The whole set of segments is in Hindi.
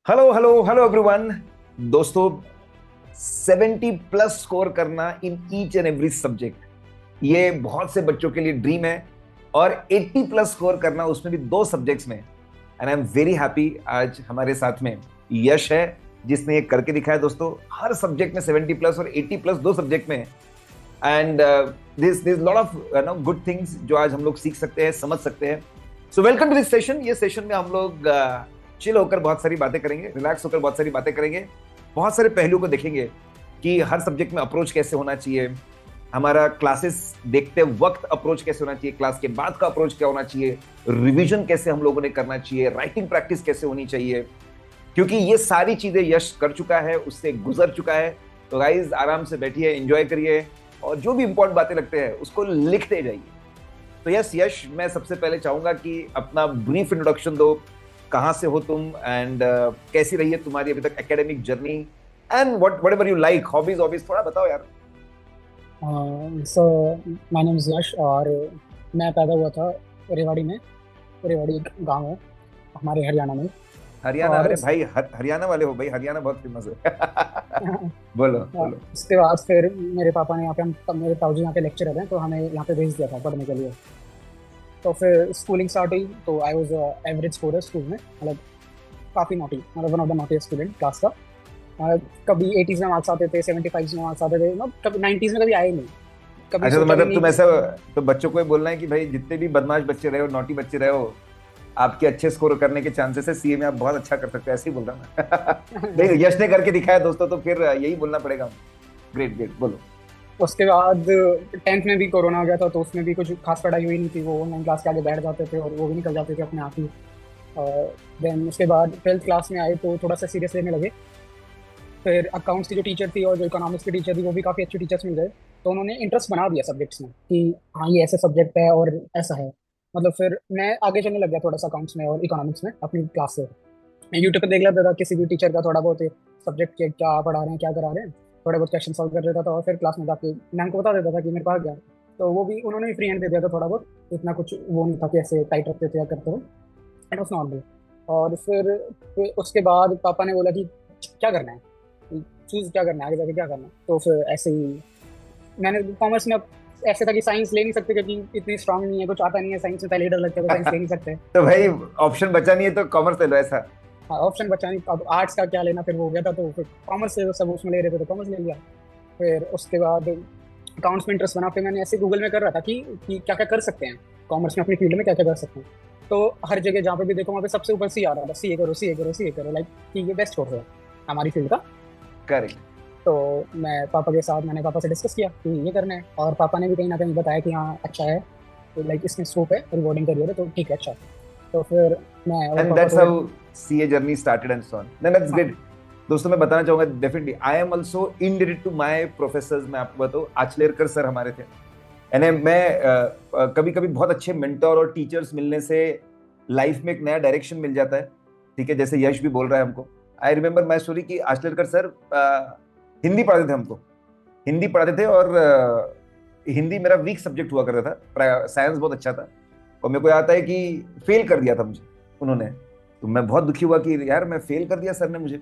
Hello hello hello everyone. दोस्तों, 70 प्लस स्कोर करना in each and every subject, ये बहुत से बच्चों के लिए ड्रीम है। और 80 प्लस स्कोर करना, उसमें भी दो सब्जेक्ट्स में। And I am very happy, आज हमारे साथ में यश है, जिसने ये करके दिखाया। दोस्तों, हर सब्जेक्ट में 70 प्लस और 80 प्लस दो सब्जेक्ट में। And this lot of good things जो आज हम लोग सीख सकते हैं, समझ सकते हैं। So welcome to this session. ये सेशन में हम लोग चिल होकर बहुत सारी बातें करेंगे, रिलैक्स होकर बहुत सारी बातें करेंगे, बहुत सारे पहलू को देखेंगे कि हर सब्जेक्ट में अप्रोच कैसे होना चाहिए, हमारा क्लासेस देखते वक्त अप्रोच कैसे होना चाहिए, क्लास के बाद का अप्रोच क्या होना चाहिए, रिवीजन कैसे हम लोगों ने करना चाहिए, राइटिंग प्रैक्टिस कैसे होनी चाहिए। क्योंकि ये सारी चीजें यश कर चुका है, उससे गुजर चुका है। तो गाइज, आराम से बैठिए, एंजॉय करिए, और जो भी इंपॉर्टेंट बातें लगते हैं उसको लिखते जाइए। तो यस यश, मैं सबसे पहले चाहूंगा कि अपना ब्रीफ इंट्रोडक्शन दो। कहाँ से हो तुम, एंड कैसी रही है तुम्हारी अभी तक academic journey, and what ever you like, hobbies hobbies थोड़ा बताओ यार। सो माय नेम इज़ यश और मैं पैदा हुआ था रेवाड़ी में। रेवाड़ी एक गांव है हमारे हरियाणा में। हरियाणा? और अरे भाई, हरियाणा वाले हो भाई, हरियाणा बहुत फेमस है। बोलो बोलो। उसके बाद फिर मेरे पापा ने यहाँ पे हम तब मेरे ताऊ जी यहाँ पे लेक्चरर हैं तो हमें यहाँ पे भेज दिया था पढ़ने के लिए। तो फिर स्कूलिंग स्टार्ट हुई तो I was average scorer school में, मतलब काफ़ी नोटी, मतलब one of the naughtiest student class का। कभी 80s में मार्क्स आते थे, 75 में मार्क्स आते थे, मतलब कभी 90s में कभी आए नहीं। कभी अच्छा, तो सोचा भी मतलब नहीं तुम कि ऐसा, तो बच्चों को ये बोलना है कि भाई जितने भी बदमाश बच्चे रहे हो, नॉटी बच्चे रहे हो, आपके अच्छे स्कोर करने के चांसेस है, सीए में आप बहुत अच्छा कर सकते हो, ऐसे ही बोल रहा हूँ मैं। नहीं, यश ने करके दिखाया दोस्तों, तो फिर यही बोलना पड़ेगा। ग्रेट ग्रेट, बोलो। उसके बाद 10th में भी कोरोना आ गया था तो उसमें भी कुछ खास पढ़ाई हुई नहीं थी। वो ऑनलाइन क्लास के आगे बैठ जाते थे और वो भी निकल जाते थे अपने आप ही। देन उसके बाद 12th क्लास में आए तो थोड़ा सा सीरियस लेने लगे। फिर अकाउंट्स की जो टीचर थी और जो इकोनॉमिक्स की टीचर थी वो भी काफ़ी अच्छे टीचर्स मिल गए। तो उन्होंने इंटरेस्ट बना दिया सब्जेक्ट्स में कि हाँ ये ऐसे सब्जेक्ट है और ऐसा है। मतलब फिर मैं आगे चलने लग गया थोड़ा सा अकाउंट्स में और इकोनॉमिक्स में अपनी क्लास से। मैं यूट्यूब पे देख लेता था किसी भी टीचर का थोड़ा बहुत सब्जेक्ट के क्या पढ़ा रहे हैं, क्या करा रहे हैं। थोड़े बहुत क्वेश्चन सॉल्व कर लेता था और फिर क्लास में जाके मैम को बता देता था कि मेरे पास गया। तो वो भी उन्होंने भी फ्री हैंड दे दिया था थोड़ा बहुत। इतना कुछ वो नहीं था कि ऐसे टाइट रखते थे या करते थे। It was normal. और फिर उसके बाद पापा ने बोला कि क्या करना है, चूज क्या करना है, आगे जाके क्या करना है। तो फिर ऐसे ही मैंने कॉमर्स में, अब ऐसे था कि साइंस ले नहीं सकते क्योंकि इतनी स्ट्रांग नहीं है, कुछ आता नहीं है साइंस में, पहले ही डर लगता था साइंस ले नहीं सकते। तो भाई, तो ऑप्शन बचा नहीं है तो कॉमर्स ले लो, ऐसा? हाँ, ऑप्शन बचा नहीं, अब आर्ट्स का क्या लेना, फिर वो हो गया था तो फिर कॉमर्स से सब उसमें ले रहे थे तो कॉमर्स ले लिया। फिर उसके बाद अकाउंट्स में इंटरेस्ट बना। फिर मैंने ऐसे गूगल में कर रहा था कि क्या क्या कर सकते हैं कॉमर्स में, अपनी फील्ड में क्या क्या कर सकते हैं। तो हर जगह जहाँ पे भी देखो वहाँ पे सबसे ऊपर सी आ रहा था, सी ए करो, सी ए करो, सी ए करो, लाइक कि ये बेस्ट कोर्स है हमारी फील्ड का। करेक्ट। तो मैं पापा के साथ, मैंने पापा से डिस्कस किया कि ये करना है और पापा ने भी कहीं ना कहीं बताया कि हाँ अच्छा है, लाइक इसमें स्कोप है, रिवॉर्डिंग करियर है, तो ठीक है अच्छा है। तो फिर मैं और एंड पापा दैट्स तो how CA journey started and so on. That's हाँ। ग्रेट। दोस्तों, मैं बताना चाहूंगा, definitely I am also indebted to my professors. मैं आपको बताऊं, आचलेरकर सर हमारे थे। यानी मैं कभी कभी बहुत अच्छे मेंटर और टीचर्स मिलने से लाइफ में एक नया डायरेक्शन मिल जाता है। ठीक है, जैसे यश भी बोल रहा है हमको। आई रिमेम्बर माई स्टोरी कि आचलेरकर सर हिंदी पढ़ाते थे हमको। हिंदी पढ़ाते थे, और हिंदी मेरा वीक सब्जेक्ट हुआ करता था, साइंस बहुत अच्छा था। और मेरे को याद है कि फेल कर दिया था मुझे उन्होंने। तो मैं बहुत दुखी हुआ कि यार मैं फेल कर दिया सर ने मुझे।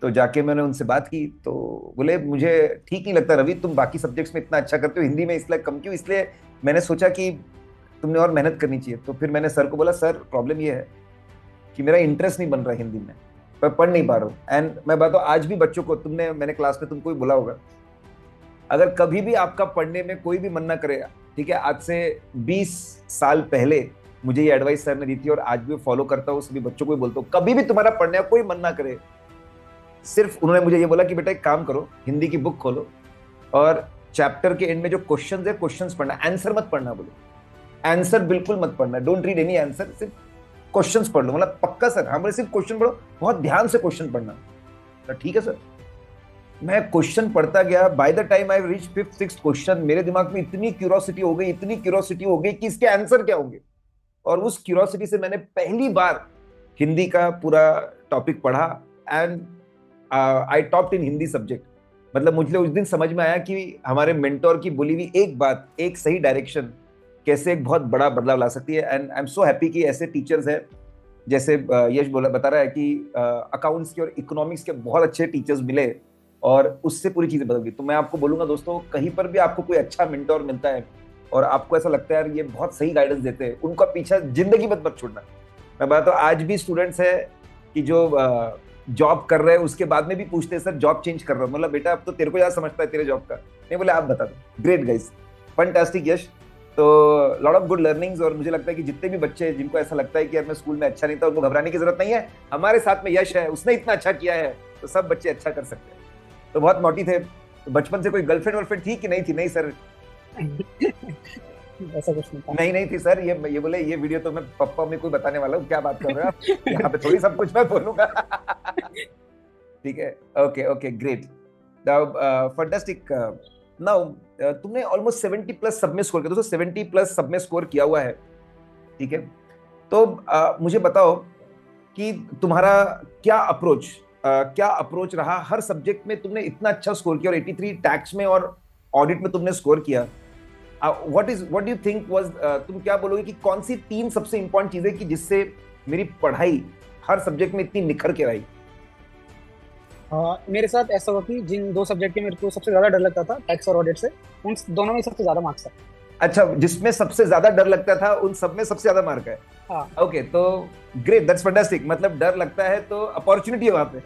तो जाके मैंने उनसे बात की, तो बोले मुझे ठीक नहीं लगता रवि, तुम बाकी सब्जेक्ट्स में इतना अच्छा करते हो, हिंदी में इसलिए कम क्यों? इसलिए मैंने सोचा कि तुमने और मेहनत करनी चाहिए। तो फिर मैंने सर को बोला, सर प्रॉब्लम ये है कि मेरा इंटरेस्ट नहीं बन रहा हिंदी में, मैं पढ़ नहीं पा रहा हूँ। एंड मैं बात आज भी बच्चों को, मैंने क्लास में तुमको भी बोला होगा, अगर कभी भी आपका पढ़ने में कोई भी मन ना करेगा, ठीक है, आज से 20 साल पहले मुझे ये एडवाइस सर ने दी थी, और आज भी फॉलो करता हूँ, सभी बच्चों को भी बोलता हूँ, कभी भी तुम्हारा पढ़ने का कोई मन ना करे, सिर्फ उन्होंने मुझे ये बोला कि बेटा एक काम करो, हिंदी की बुक खोलो और चैप्टर के एंड में जो क्वेश्चंस है, क्वेश्चंस पढ़ना, आंसर मत पढ़ना। बोले आंसर बिल्कुल मत पढ़ना, डोंट रीड एनी आंसर, सिर्फ क्वेश्चंस पढ़ लो। मतलब पक्का सर? हाँ, बोले सिर्फ क्वेश्चन पढ़ो, बहुत ध्यान से क्वेश्चन पढ़ना। तो ठीक है सर। मैं क्वेश्चन पढ़ता गया, by the time I reach fifth sixth question, मेरे दिमाग में इतनी क्यूरोसिटी हो गई, इतनी क्यूरोसिटी हो गई कि इसके आंसर क्या होंगे। और उस क्यूरोसिटी से मैंने पहली बार हिंदी का पूरा टॉपिक पढ़ा, and I topped in Hindi subject. मतलब मुझे उस दिन समझ में आया कि हमारे मेंटोर की बोली हुई एक बात, एक सही डायरेक्शन कैसे एक बहुत बड़ा बदलाव ला सकती है। And I am so happy कि ऐसे टीचर्स हैं जैसे यश बोला बता रहा है कि अकाउंट्स के और इकोनॉमिक्स के बहुत अच्छे टीचर्स मिले और उससे पूरी चीजें बदल गई। तो मैं आपको बोलूंगा दोस्तों, कहीं पर भी आपको कोई अच्छा मेंटोर मिलता है और आपको ऐसा लगता है यार ये बहुत सही गाइडेंस देते हैं, उनका पीछा जिंदगी मत छोड़ना। मैं बात तो आज भी स्टूडेंट्स है कि जो जॉब कर रहे हैं उसके बाद में भी पूछते हैं सर जॉब चेंज कर रहा हूँ, मतलब बेटा अब तो तेरे को याद समझता है तेरे जॉब का, नहीं बोले आप बता दो। ग्रेट गाइस, फैंटास्टिक यश। तो लॉट ऑफ गुड लर्निंग्स। और मुझे लगता है कि जितने भी बच्चे हैं जिनको ऐसा लगता है कि यार मैं स्कूल में अच्छा नहीं था, उनको घबराने की जरूरत नहीं है, हमारे साथ में यश है, उसने इतना अच्छा किया है, तो सब बच्चे अच्छा कर सकते हैं। तो बहुत नॉटी थे, तो बचपन से कोई गर्लफ्रेंड वर्लफ्रेंड थी कि नहीं थी? नहीं सर ऐसा कुछ नहीं था। नहीं थी सर। ये बोले ये वीडियो तो मैं पापा में कोई बताने वाला हूँ, क्या बात कर रहे हो आप, यहाँ पे थोड़ी सब कुछ मैं बोलूंगा ठीक है, okay okay great, fantastic. Now तुमने ऑलमोस्ट 70 प्लस सब में स्कोर किया, दोस्तों 70 प्लस सब में स्कोर किया हुआ है, ठीक है। तो मुझे बताओ कि तुम्हारा क्या अप्रोच रहा हर सब्जेक्ट में? तुमने इतना अच्छा स्कोर किया और 83 टैक्स में और ऑडिट में तुमने स्कोर किया। What do you think was, तुम क्या बोलोगे कि कौन सी 3 सबसे इंपॉर्टेंट चीजें कि जिससे मेरी पढ़ाई हर सब्जेक्ट में इतनी निखर के रही? मेरे साथ ऐसा हुआ कि जिन 2 सब्जेक्ट के मेरे को सबसे ज्यादा डर लगता था, टैक्स और ऑडिट से, उन दोनों में सबसे ज्यादा मार्क्स है। अच्छा, जिसमें सबसे ज्यादा डर लगता था उन सब में सबसे ज्यादा मार्क है? हाँ। ओके, तो ग्रेट, दैट्स फैंटास्टिक। मतलब डर लगता है तो अपॉर्चुनिटी है वहां पे।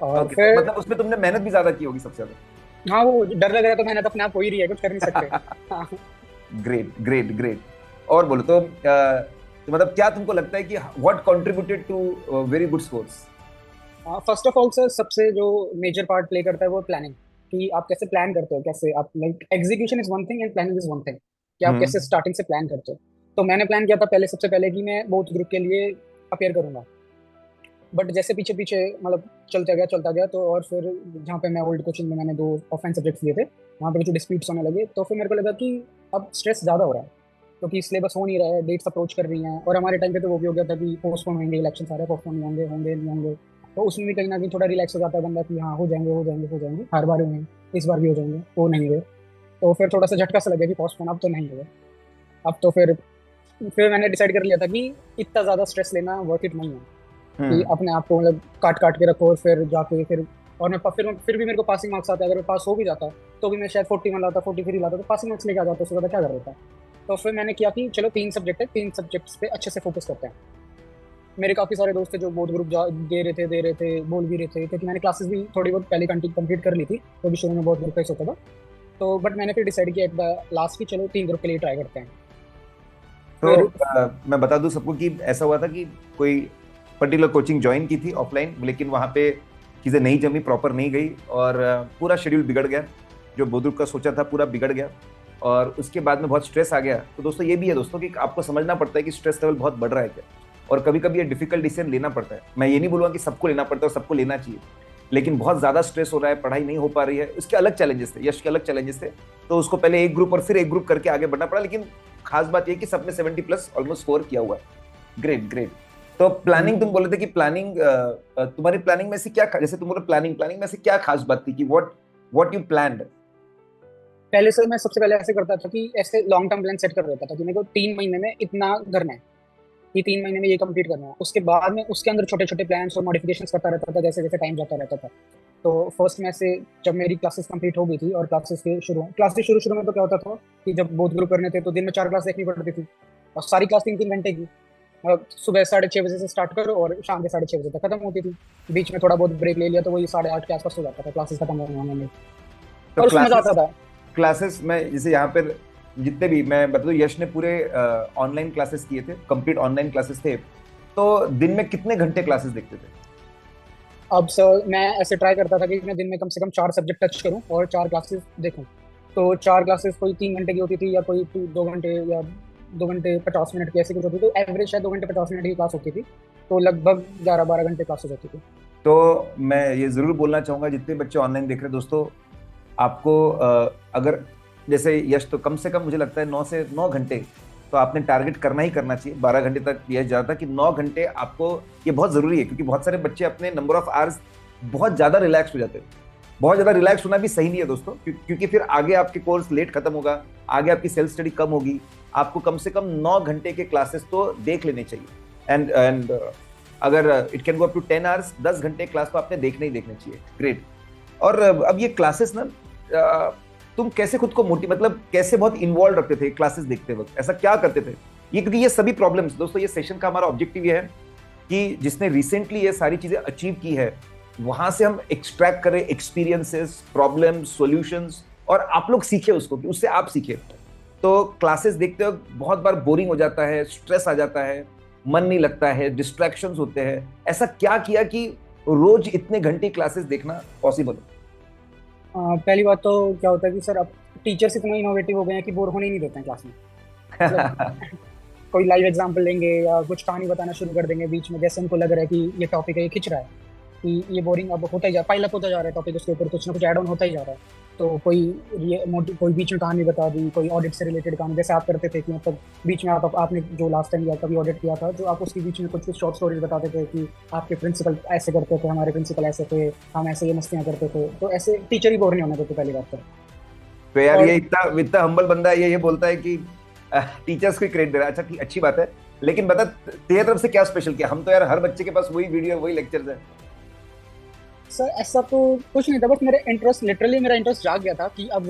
और okay, फिर तो मतलब उसमें तुमने मेहनत भी ज्यादा की होगी सबसे ज्यादा। हाँ, वो डर लग रहा है तो मेहनत अपने आप हो ही रही है, कुछ कर नहीं सकते। हाँ। Great great great. और बोलो तो मतलब क्या तुमको लगता है कि what contributed to very good scores? First of all sir, सबसे जो मेजर पार्ट प्ले करता है वो प्लानिंग, कि आप कैसे प्लान करते हो, कैसे आप like execution is one thing and planning is one thing, कि आप कैसे स्टार्टिंग से प्लान करते हो। तो मैंने प्लान किया था पहले, सबसे पहले कि मैं बोथ ग्रुप के लिए अपेयर करूंगा, बट जैसे पीछे पीछे मतलब चलता गया तो, और फिर जहाँ पे मैं ओल्ड कोचिंग में मैंने 2 ऑफलाइन सब्जेक्ट्स लिए थे, वहाँ पे कुछ डिस्प्यूट्स होने लगे, तो फिर मेरे को लगा कि अब स्ट्रेस ज़्यादा हो रहा है, क्योंकि सिलेबस हो नहीं रहा है, डेट्स अप्रोच कर रही हैं, और हमारे टाइम पे तो वो भी हो गया था कि पोस्टपोन होंगे, इलेक्शन सारे पोस्टपोन होंगे नहीं होंगे। तो उसमें भी कहीं ना कहीं थोड़ा रिलैक्स हो जाता है बंदा कि हाँ हो जाएंगे, हर बार हुए, इस बार भी हो जाएंगे, वो नहीं हुए। तो फिर थोड़ा सा झटका सा लगा कि पोस्टपोन अब तो नहीं हुए। अब तो फिर मैंने डिसाइड कर लिया था कि इतना ज़्यादा स्ट्रेस लेना वर्थ इट नहीं है, कि अपने आप को मतलब काट काट के रखो, और फिर जाके फिर, और मैं फिर भी मेरे को पासिंग मार्क्स आते हैं, अगर मैं पास हो भी जाता तो भी मैं शायद 41 लाता, 43 लाता, तो पासिंग मार्क्स लेके आ जाता, उससे ज़्यादा क्या कर रहा था। तो फिर मैंने किया कि चलो 3 सब्जेक्ट है, 3 सब्जेक्ट्स पे अच्छे से फोकस करते हैं। मेरे काफ़ी सारे दोस्त थे जो बोर्ड ग्रुप दे रहे थे, बोल भी रहे थे, क्योंकि मैंने क्लासेस भी थोड़ी बहुत पहले कंप्लीट कर ली थी, तो भी शुरू में बहुत ग्रुप का होता था। तो बट मैंने फिर डिसाइड किया एट द लास्ट की चलो 3 ग्रुप के लिए ट्राई करते हैं। तो मैं बता दूं सबको कि ऐसा हुआ था कि कोई पर्टिकुलर कोचिंग ज्वाइन की थी ऑफलाइन, लेकिन वहाँ पे चीज़ें नहीं जमी, प्रॉपर नहीं गई, और पूरा शेड्यूल बिगड़ गया, जो बोधुक का सोचा था पूरा बिगड़ गया, और उसके बाद में बहुत स्ट्रेस आ गया। तो दोस्तों ये भी है दोस्तों कि आपको समझना पड़ता है कि स्ट्रेस लेवल बहुत बढ़ रहा है क्या, और कभी कभी ये डिफिकल्ट डिसीजन लेना पड़ता है। मैं ये नहीं बोलूँगा कि सबको लेना पड़ता है और सबको लेना चाहिए, लेकिन बहुत ज़्यादा स्ट्रेस हो रहा है, पढ़ाई नहीं हो पा रही है, उसके अलग चैलेंजेस थे, यश के अलग चैलेंजेस थे। तो उसको पहले एक ग्रुप और फिर एक ग्रुप करके आगे बढ़ना पड़ा, लेकिन खास बात ये कि सबने 70 प्लस ऑलमोस्ट स्कोर किया हुआ है। Great great. तो प्लानिंग, तुम बोले थे कि प्लानिंग, तुम्हारी प्लानिंग में से क्या, जैसे तुम बोले प्लानिंग में से क्या खास बात थी कि व्हाट यू प्लान्ड? पहले से मैं सबसे पहले ऐसे करता था कि ऐसे लॉन्ग टर्म प्लान सेट कर देता था कि मेरे को 3 महीने में इतना करना है, कि 3 महीने में ये कंप्लीट करना है। उसके बाद में उसके अंदर छोटे छोटे प्लान्स और मॉडिफिकेशंस करता रहता था जैसे जैसे टाइम जाता रहता था। तो फर्स्ट में से जब मेरी क्लासेस कंप्लीट हो गई थी, और क्लासेस शुरू में तो क्या होता था कि जब बोथ ग्रुप करने थे तो दिन में 4 क्लास देखनी पड़ती थी, और सारी क्लास 3-3 घंटे की, मतलब सुबह 6:30 बजे से स्टार्ट करो और शाम के 6:30 बजे तक खत्म होती थी। बीच में थोड़ा बहुत ब्रेक ले लिया तो वही 8:30 के आसपास हो जाता था क्लासेस खत्म होने में, तो और उसमें मजा आता था। क्लासेस में जैसे यहाँ पर जितने भी, मैं बता दूं, यश ने पूरे ऑनलाइन क्लासेस किए थे, कंप्लीट ऑनलाइन क्लासेस थे, तो दिन में कितने घंटे क्लासेस देखते थे? अब सर मैं ऐसे ट्राई करता था कि मैं दिन में कम से कम 4 सब्जेक्ट टच करूं और 4 क्लासेस देखूं। तो 4 क्लासेस कोई 3 घंटे की होती थी, या कोई 2 घंटे, या 2 घंटे 50 मिनट की ऐसी कुछ होती थी। तो एवरेज शायद 2 घंटे 50 मिनट की क्लास होती थी, तो लगभग 11-12 घंटे क्लासेस होती थी। तो मैं ये जरूर बोलना चाहूंगा जितने बच्चे ऑनलाइन देख रहे हैं दोस्तों, आपको अगर जैसे यश, तो कम से कम मुझे लगता है 9 से 9 घंटे तो आपने टारगेट करना ही करना चाहिए। 12 घंटे तक यश जाता कि 9 घंटे आपको, ये बहुत जरूरी है, क्योंकि बहुत सारे बच्चे अपने नंबर ऑफ आवर्स बहुत ज्यादा रिलैक्स हो जाते हैं। बहुत ज्यादा रिलैक्स होना भी सही नहीं है दोस्तों, क्योंकि फिर आगे आपके कोर्स लेट खत्म होगा, आगे आपकी सेल्फ स्टडी कम होगी। आपको कम से कम 9 घंटे के क्लासेस तो देख लेने चाहिए। एंड अगर it can go up to 10 hours, 10 घंटे क्लास को आपने देखने ही देखने चाहिए। ग्रेट। और अब ये क्लासेस ना, तुम कैसे खुद को मतलब कैसे बहुत इन्वॉल्व रखते थे क्लासेस देखते वक्त, ऐसा क्या करते थे? ये क्योंकि ये सभी प्रॉब्लम्स, दोस्तों ये सेशन का हमारा ऑब्जेक्टिव ये है कि जिसने रिसेंटली ये सारी चीजें अचीव की है वहां से हम एक्सट्रैक्ट करें एक्सपीरियंसेस, प्रॉब्लम्स, सॉल्यूशंस, और आप लोग सीखे उसको, कि उससे आप सीखे। तो क्लासेस देखते वक्त बहुत बार बोरिंग हो जाता है, स्ट्रेस आ जाता है, मन नहीं लगता है, डिस्ट्रैक्शंस होते हैं। ऐसा क्या किया कि रोज इतने घंटे क्लासेस देखना पॉसिबल हो? पहली बात तो क्या होता है कि सर अब टीचर्स इतना इनोवेटिव हो गए हैं कि बोर होने ही नहीं देते हैं क्लास में। मतलब कोई लाइव एग्जांपल लेंगे या कुछ कहानी बताना शुरू कर देंगे बीच में, जैसे उनको लग रहा है कि ये टॉपिक है, ये खिंच रहा है, कि ये बोरिंग अब होता ही पाइल अप होता जा रहा है टॉपिक, उसके ऊपर कुछ ना कुछ ऐड ऑन होता ही जा रहा है। तो कोई बीच में कहानी बता दी, कोई ऑडिट से रिलेटेड कहानी, जैसे आप करते थे कि मतलब बीच में आपने जो लास्ट टाइम या कभी ऑडिट किया था, जो आप उसके बीच में कुछ कुछ शॉर्ट स्टोरीज बताते थे कि आपके प्रिंसिपल ऐसे करते थे, हमारे प्रिंसिपल ऐसे थे, हम ऐसे ये मस्तियाँ करते थे। तो ऐसे टीचर ही बोर नहीं होने देते पहली बात तो। तो यार ये इतना हम्बल बंदा है, ये बोलता है कि टीचर्स को क्रेडिट दे रहा है। अच्छा, अच्छी बात है, लेकिन बता तेरी तरफ से क्या स्पेशल किया? हम तो यार हर बच्चे के पास वही वीडियो, वही लेक्चर्स है। सर ऐसा तो कुछ नहीं था, बस मेरा इंटरेस्ट जाग गया था कि अब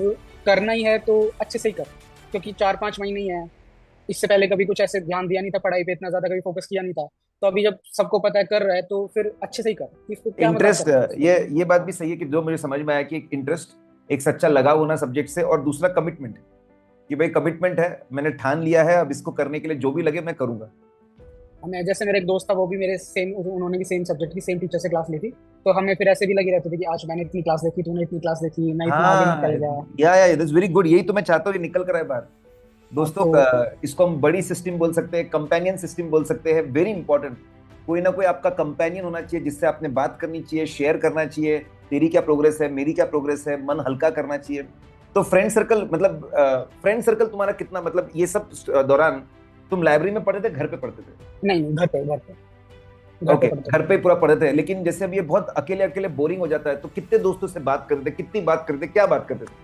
करना ही है तो अच्छे से ही कर, क्योंकि 4-5 महीने ही है। इससे पहले कभी कुछ ऐसे ध्यान दिया नहीं था पढ़ाई पे, इतना ज्यादा कभी फोकस किया नहीं था। तो अभी जब सबको पता है कर रहा है तो फिर अच्छे से ही कर, इसको क्या इंटरेस्ट, ये बात भी सही है कि जो मुझे समझ में आया कि एक इंटरेस्ट, एक सच्चा लगाव होना सब्जेक्ट से, और दूसरा कमिटमेंट, कि भाई कमिटमेंट है, मैंने ठान लिया है, अब इसको करने के लिए जो भी लगे मैं करूंगा। हमें जैसे मेरा एक दोस्त था, वो भी मेरे सेम, उन्होंने भी सेम सब्जेक्ट की सेम टीचर से क्लास ली थी। तो हमें फिर ऐसे भी लगे रहते थे कि आज मैंने इतनी क्लास देखी, तूने इतनी क्लास देखी, मैं इतना आगे हाँ, निकल गया। या दैट्स वेरी गुड। यही तो मैं चाहता हूँ, ये निकल कर आए बाहर। दोस्तों तो इसको हम बड़ी सिस्टम बोल सकते हैं, कंपेनियन सिस्टम बोल सकते हैं। वेरी इंपॉर्टेंट, कोई ना कोई आपका कंपेनियन होना चाहिए जिससे आपने बात करनी चाहिए, शेयर करना चाहिए, तेरी क्या प्रोग्रेस है, मेरी क्या प्रोग्रेस है, मन हल्का करना चाहिए। तो फ्रेंड सर्कल, मतलब फ्रेंड सर्कल तुम्हारा कितना, मतलब ये सब दौरान तुम लाइब्रेरी में पढ़ते थे, घर पे पढ़ते थे? नहीं, घर पे ओके, पढ़ते घर पे पूरा पढ़ते थे। लेकिन जैसे अब ये बहुत अकेले अकेले बोरिंग हो जाता है, तो कितने दोस्तों से बात करते थे, कितनी बात करते थे, क्या बात करते थे?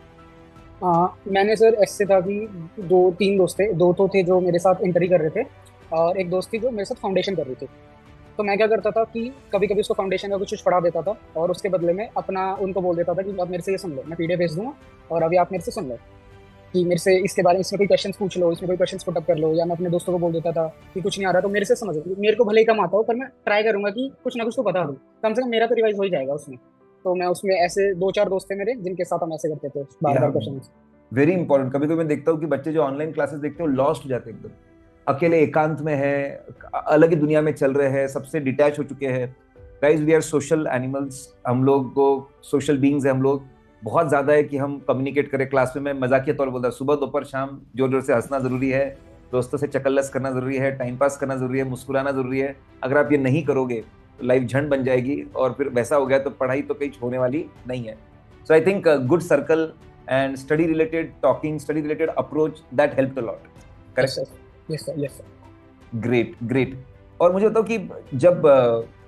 मैंने सर ऐसे था कि 2-3 दोस्त थे, दो तो थे जो मेरे साथ इंटर ही कर रहे थे, और एक दोस्त थी जो मेरे साथ फाउंडेशन कर रही थी। तो मैं क्या करता था कि कभी कभी उसको फाउंडेशन का कुछ कुछ पढ़ा देता था, और उसके बदले में अपना उनको बोल देता था कि अब मेरे से ये सुन लो, मैं पीडीएफ भेज दूंगा और अभी आप मेरे से सुन लो, कि मेरे से इसके बारे में, इसमें कोई क्वेश्चंस पूछ लो, इसमें कोई क्वेश्चंस पुट अप कर लो। या मैं अपने दोस्तों को बोल देता था कि कुछ नहीं आ रहा तो मेरे से समझो, मेरे को भले ही कम आता हो पर मैं ट्राई करूंगा कि कुछ ना कुछ तो बता दूं, कम से कम मेरा तो रिवाइज हो ही जाएगा उसमें। तो मैं उसमें ऐसे 2-4 दोस्त थे मेरे जिनके साथ हम ऐसे करते थे बार बार क्वेश्चन। Very important. कभी कभी मैं देखता हूँ कि बच्चे जो ऑनलाइन क्लासेस देखते हैं लॉस्ट हो जाते हैं, एकदम अकेले एकांत में है, अलग ही दुनिया में चल रहे हैं, सबसे डिटैच हो चुके हैं। Guys, we are social animals, हम लोग को सोशल बीइंग्स है, हम लोग बहुत ज्यादा है कि हम कम्युनिकेट करें। क्लास में मैं मजाकिया तौर बोलता, सुबह दोपहर शाम जोर जोर से हंसना जरूरी है, दोस्तों से चकल्लस करना जरूरी है, टाइम पास करना जरूरी है, मुस्कुराना जरूरी है। अगर आप ये नहीं करोगे तो लाइफ झंड बन जाएगी, और फिर वैसा हो गया तो पढ़ाई तो कहीं होने वाली नहीं है। So I think good circle and study related talking, study related approach, that helped a lot. Correct? Yes sir. Great. और मुझे बताओ कि जब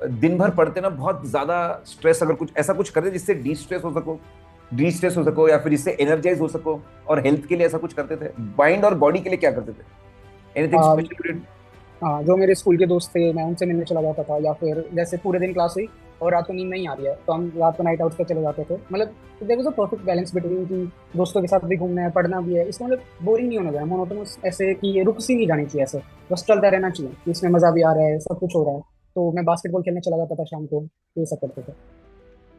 दिन भर पढ़ते ना, बहुत ज्यादा स्ट्रेस, अगर कुछ ऐसा कुछ करते जिससे डी स्ट्रेस हो सको या फिर इससे एनर्जाइज हो सको, और हेल्थ के लिए ऐसा कुछ करते थे, माइंड और बॉडी के लिए क्या करते थे? Anything special? हाँ, जो मेरे स्कूल के दोस्त थे मैं उनसे मिलने चला जाता था, या फिर जैसे पूरे दिन क्लास हुई और रात को नींद नहीं आ रही है तो हम रात को नाइट आउट पे चले जाते थे। मतलब there was a perfect balance between कि दोस्तों के साथ भी घूमना है, पढ़ना भी है, इसमें मतलब बोरिंग नहीं होना चाहिए, मोनोटोनस ऐसे कि ये रुक सी नहीं जानी चाहिए, ऐसे बस चलता रहना चाहिए कि इसमें मजा भी आ रहा है, सब कुछ हो रहा है। तो मैं बास्केटबॉल खेलने चला जाता था शाम को, ये सब करते थे।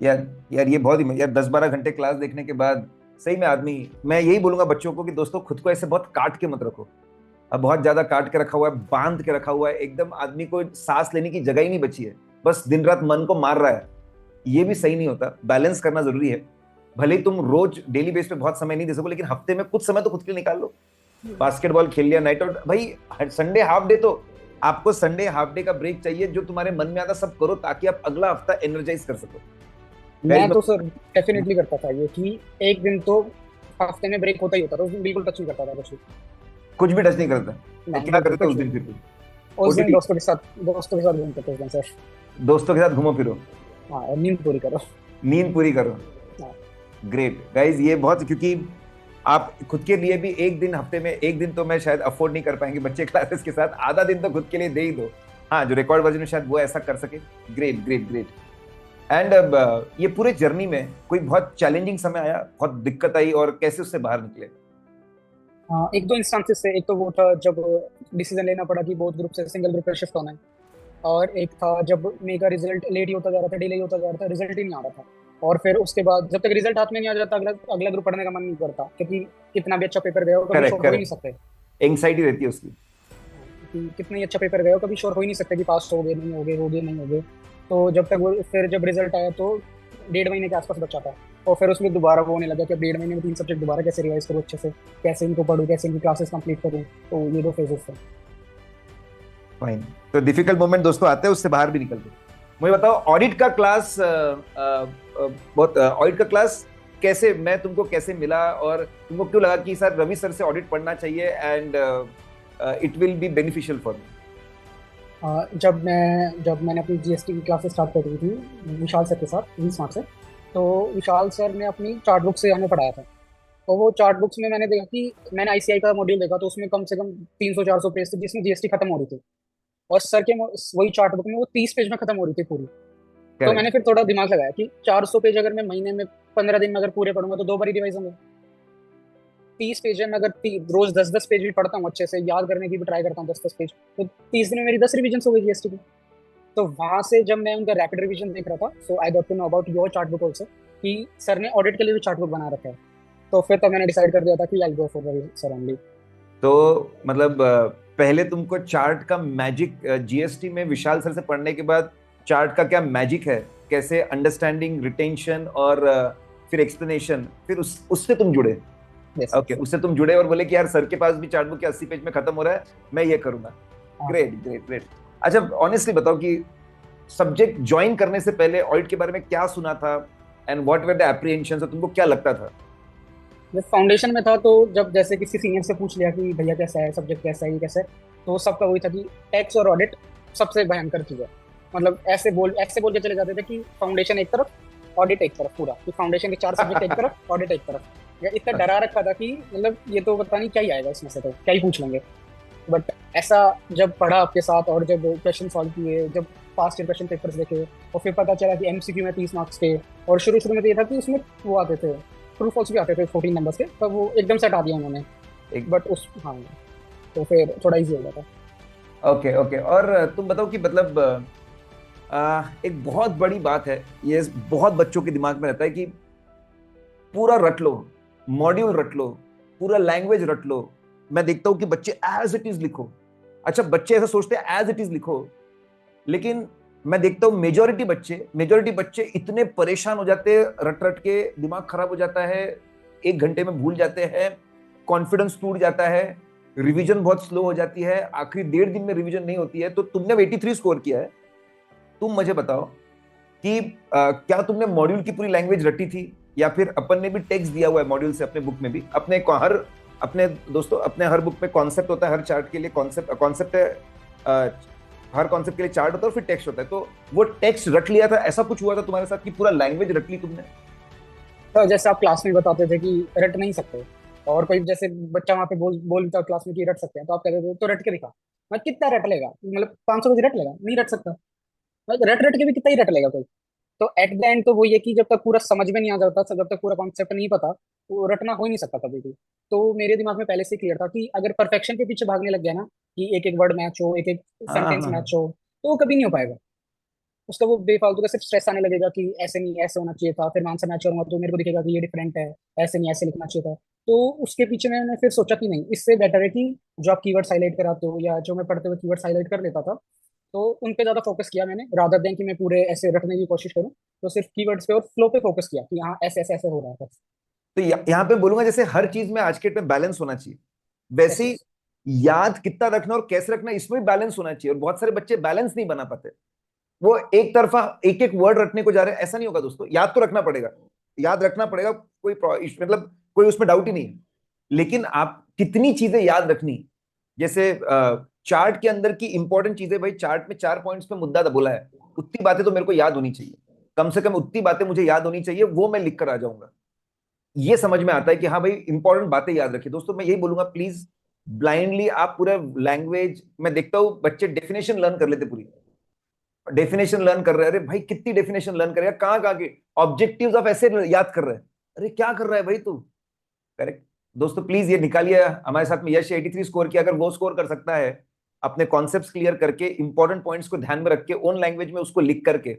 यार ये बहुत ही, यार 10-12 घंटे क्लास देखने के बाद सही में आदमी, मैं यही बोलूंगा बच्चों को कि दोस्तों खुद को ऐसे बहुत काट के मत रखो। अब बहुत ज्यादा काट के रखा हुआ है, बांध के रखा हुआ है, एकदम आदमी को सांस लेने की जगह ही नहीं बची है, बस दिन रात मन को मार रहा है। ये भी सही नहीं होता, बैलेंस करना जरूरी है। भले ही तुम रोज डेली बेस पे बहुत समय नहीं दे सको, लेकिन हफ्ते में कुछ समय तो खुद के लिए निकाल लो। बास्केटबॉल खेल लिया, नाइट आउट, भाई संडे हाफ डे, तो आपको संडे हाफ डे का ब्रेक चाहिए, जो तुम्हारे मन में आता सब करो ताकि आप अगला हफ्ता एनर्जाइज कर सको। मैं तो सर डेफिनेटली करता था ये कि एक दिन तो हफ्ते में ब्रेक होता ही होता था, उस दिन बिल्कुल टच नहीं करता था, कुछ भी टच नहीं करता। तो क्या करते उस दिन? फिर उस दिन दोस्तों के साथ घूमते थे उस दिन सर। दोस्तों के साथ घूमो फिरो, हाँ, नींद पूरी करो। ग्रेट गाइज, ये बहुत, क्योंकि आप खुद के लिए भी एक दिन, हफ्ते में एक दिन तो मैं शायद अफोर्ड नहीं कर पाएंगे बच्चे क्लासेस के साथ, आधा दिन तो खुद के लिए दे ही दो। हाँ, जो रिकॉर्ड वर्जन में शायद वो ऐसा कर सके। Great great great. एंड ये पूरे जर्नी में कोई बहुत चैलेंजिंग समय आया, बहुत दिक्कत आई, और कैसे उससे बाहर निकले? हाँ, एक दो इंस्टांसेस से, एक तो वो था जब डिसीजन लेना पड़ा कि बोथ ग्रुप से सिंगल ग्रुप पर शिफ्ट होना है, और एक था जब मेरा रिजल्ट लेट ही होता जा रहा था, डिले होता जा रहा था, रिजल्ट ही नहीं आ रहा था। और फिर उसके बाद जब तक रिजल्ट हाथ में नहीं आ जाता, अगला अगला ग्रुप पढ़ने का मन नहीं करता, क्योंकि कितना भी अच्छा पेपर गया हो कभी करेक्ट श्योर हो ही नहीं करेक्ट। सकते। एंग्जाइटी रहती है उसकी। कि कितना ही अच्छा पेपर गया हो कभी श्योर हो ही नहीं सकते कि पास हो गए नहीं हो गए, हो गए नहीं हो गए। तो जब तक वो, फिर जब रिजल्ट आया तो 1.5 महीने के आसपास बचा था। और फिर उसमें दोबारा वो होने लगा कि अब 1.5 महीने में 3 सब्जेक्ट दोबारा कैसे रिवाइज करूँ अच्छे से, कैसे इनको पढूं, कैसे इनकी क्लासेस कंप्लीट करूँ। तो ये 2 फेजेस थे। फाइन। तो डिफिकल्ट मोमेंट दोस्तों आते हैं, उससे बाहर भी निकलते हैं। मुझे बताओ, ऑडिट का क्लास बहुत ऑडिट का क्लास कैसे, मैं तुमको कैसे मिला, और तुमको क्यों लगा कि सर रवि सर से ऑडिट पढ़ना चाहिए and it will be beneficial for me? जब मैंने अपनी जीएसटी की क्लासेस स्टार्ट करी थी विशाल सर के साथ, वी स्मार्ट से, तो विशाल सर ने अपनी चार्ट बुक से हमें पढ़ाया था। तो वो चार्ट बुक्स में मैंने देखा कि मैंने आईसीआई का मॉड्यूल देखा, तो उसमें कम से कम 300-400 पेज थे जिसमें जीएसटी खत्म हो रही थी। और सर के वही चार्ट बुक में वो 30 पेज में खत्म हो रही थी पूरी। तो मैंने करेक्ट। फिर थोड़ा दिमाग लगाया कि 400 पेज अगर मैं महीने में 15 दिन में अगर पूरे पढ़ूंगा तो 2 बार ही रिवाइज होंगे। 30 पेज है, मैं अगर रोज 10-10 पेज भी पढ़ता हूँ, अच्छे से याद करने की भी ट्राई करता हूँ 10-10 पेज, तो 30 दिन में मेरी 10 रिविजन हो गई जीएसटी की। तो वहां से जब मैं उनका रैपिड रिवीजन देख रहा था, so I got to know about your chart book also, कि सर ने ऑडिट के लिए भी चार्ट बुक बना रखा है। तो फिर तो मैंने डिसाइड कर दिया था कि I go for Ravi sir only. तो मतलब पहले तुमको चार्ट का मैजिक, जीएसटी में विशाल सर से पढ़ने के बाद चार्ट का क्या मैजिक है, कैसे अंडरस्टैंडिंग, रिटेंशन, और फिर एक्सप्लेनेशन, फिर उससे तुम जुड़े। यस ओके, उससे तुम जुड़े और बोले कि यार सर के पास भी चार्ट बुक के 80 पेज में खत्म हो रहा है, मैं ये करूंगा। हाँ सर। Great great great. अच्छा, ऑनेस्टली बताओ कि सब्जेक्ट ज्वाइन करने से पहले ऑडिट के बारे में क्या सुना था, and what were the apprehension, तुमको क्या लगता था? जब फाउंडेशन में था तो जब जैसे किसी सीनियर से पूछ लिया कि भैया कैसा है सब्जेक्ट, कैसा है ये कैसा है, तो सबका वही था कि टैक्स और ऑडिट सबसे भयंकर चीज है। मतलब ऐसे बोल के चले जाते थे कि फाउंडेशन एक तरफ, ऑडिट एक तरफ, पूरा कि फाउंडेशन के 4 सब्जेक्ट एक तरफ, ऑडिट एक तरफ। या इतना डरा रखा था कि मतलब ये तो पता नहीं क्या ही आएगा इसमें से, तो क्या ही पूछ लेंगे। बट ऐसा जब पढ़ा आपके साथ और जब क्वेश्चन सॉल्व किए, जब पास्ट ईयर क्वेश्चन पेपर्स देखे, और फिर पता चला कि एमसीक्यू में 30 मार्क्स के, और शुरू शुरू में तो ये था कि उसमें वो आते थे, ट्रू फॉल्स भी आते थे 14 नंबर्स के, तो वो एकदम से हटा दिया उन्होंने। एक बट उस, हाँ, तो फिर थोड़ा इजी हो गया था। Okay okay. और तुम बताओ कि मतलब एक बहुत बड़ी बात है, ये बहुत बच्चों के दिमाग में रहता है कि पूरा रट लो, मॉड्यूल रट लो, पूरा लैंग्वेज रट लो। मैं देखता हूं कि बच्चे एज इट इज लिखो। अच्छा, बच्चे ऐसा सोचते हैं एज इट इज लिखो, लेकिन मैं देखता हूं मेजोरिटी बच्चे इतने परेशान हो जाते हैं, रट रट के दिमाग खराब हो जाता है, 1 घंटे में भूल जाते हैं, कॉन्फिडेंस टूट जाता है, रिवीजन बहुत स्लो हो जाती है, आखिरी 1.5 दिन में रिवीजन नहीं होती है। तो तुमने 83 स्कोर किया है, तुम मुझे बताओ कि क्या तुमने मॉड्यूल की पूरी लैंग्वेज रटी थी, या फिर अपन ने भी टेक्स्ट दिया हुआ है मॉड्यूल से अपने बुक में भी, अपने दोस्तों, अपने हर बुक में कॉन्सेप्ट होता है, हर चार्ट के लिए कॉन्सेप्ट है, हर कॉन्सेप्ट के लिए चार्ट होता है और फिर टेक्स्ट होता है। तो वो टेक्स्ट रट लिया था, ऐसा कुछ हुआ था तुम्हारे साथ कि पूरा लैंग्वेज रट ली तुमने? तो जैसे आप क्लास में बताते थे कि रट नहीं सकते, और कोई जैसे बच्चा वहां पे बोलता क्लास में कि रट सकते हैं, तो आप कहते थे तो रट के दिखा। मैं कितना रट लेगा, मतलब 500 पेज रट लेगा, नहीं रट सकता। मतलब रट रट के भी कितना ही रट लेगा कोई। तो एट द एंड तो वो ये कि जब तक पूरा समझ में नहीं आ जाता, जब तक पूरा कॉन्सेप्ट नहीं पता, वो रटना हो ही नहीं सकता कभी भी। तो मेरे दिमाग में पहले से क्लियर था कि अगर परफेक्शन के पीछे भागने लग गया ना, कि एक एक वर्ड मैच हो, एक एक हाँ सेंटेंस हाँ। मैच हो, तो वो कभी नहीं हो पाएगा। उसका वो बेफालतू का सिर्फ स्ट्रेस आने लगेगा कि ऐसे नहीं ऐसे होना चाहिए था, फिर मैं आंसर मैच करूंगा तो मेरे को दिखेगा कि ये डिफरेंट है, ऐसे नहीं ऐसे लिखना चाहिए था। तो उसके पीछे मैंने फिर सोचा कि नहीं, इससे बेटर है कि जो आप कीवर्ड्स हाईलाइट कराते हो या जो मैं पढ़ते हुए कीवर्ड्स हाईलाइट कर लेता था, तो उन पे ज्यादा फोकस किया मैंने, रादर देन कि मैं पूरे ऐसे रखने की कोशिश करूँ। तो सिर्फ कीवर्ड्स पे और फ्लो पे फोकस किया कि हाँ ऐसे ऐसे ऐसे हो रहा है। तो यहाँ पे बोलूंगा, जैसे हर चीज में आज के डेट में बैलेंस होना चाहिए, वैसे यस ही यस। याद कितना रखना और कैसे रखना, इसमें भी बैलेंस होना चाहिए। और बहुत सारे बच्चे बैलेंस नहीं बना पाते, वो एक तरफा एक एक वर्ड रटने को जा रहे हैं। ऐसा नहीं होगा दोस्तों, याद तो रखना पड़ेगा, याद रखना पड़ेगा, मतलब कोई उसमें डाउट ही नहीं है। लेकिन आप कितनी चीजें याद रखनी, जैसे चार्ट के अंदर की इंपॉर्टेंट चीजें, भाई चार्ट में 4 पॉइंट्स पे मुद्दा बोला है, उतनी बातें तो मेरे को याद होनी चाहिए, कम से कम उतनी बातें मुझे याद होनी चाहिए, वो मैं लिख कर आ जाऊंगा। ये समझ में आता है कि हाँ भाई इंपॉर्टेंट बातें याद रखिए। दोस्तों मैं यही बोलूंगा, प्लीज ब्लाइंडली आप पूरा लैंग्वेज, मैं देखता हूँ बच्चे डेफिनेशन लर्न कर लेते पूरी, डेफिनेशन लर्न कर रहे हैं, अरे भाई कितनी डेफिनेशन लर्न करेगा, कहाँ कहाँ के ऑब्जेक्टिव्स ऑफ ऐसे याद कर रहे हैं, अरे क्या कर रहा है भाई तू। करेक्ट। दोस्तों प्लीज ये निकालिए, हमारे साथ में यश 83 स्कोर किया, अगर वो स्कोर कर सकता है अपने कॉन्सेप्ट्स क्लियर करके, इंपॉर्टेंट पॉइंट्स को ध्यान में रख के ओन लैंग्वेज में उसको लिख करके,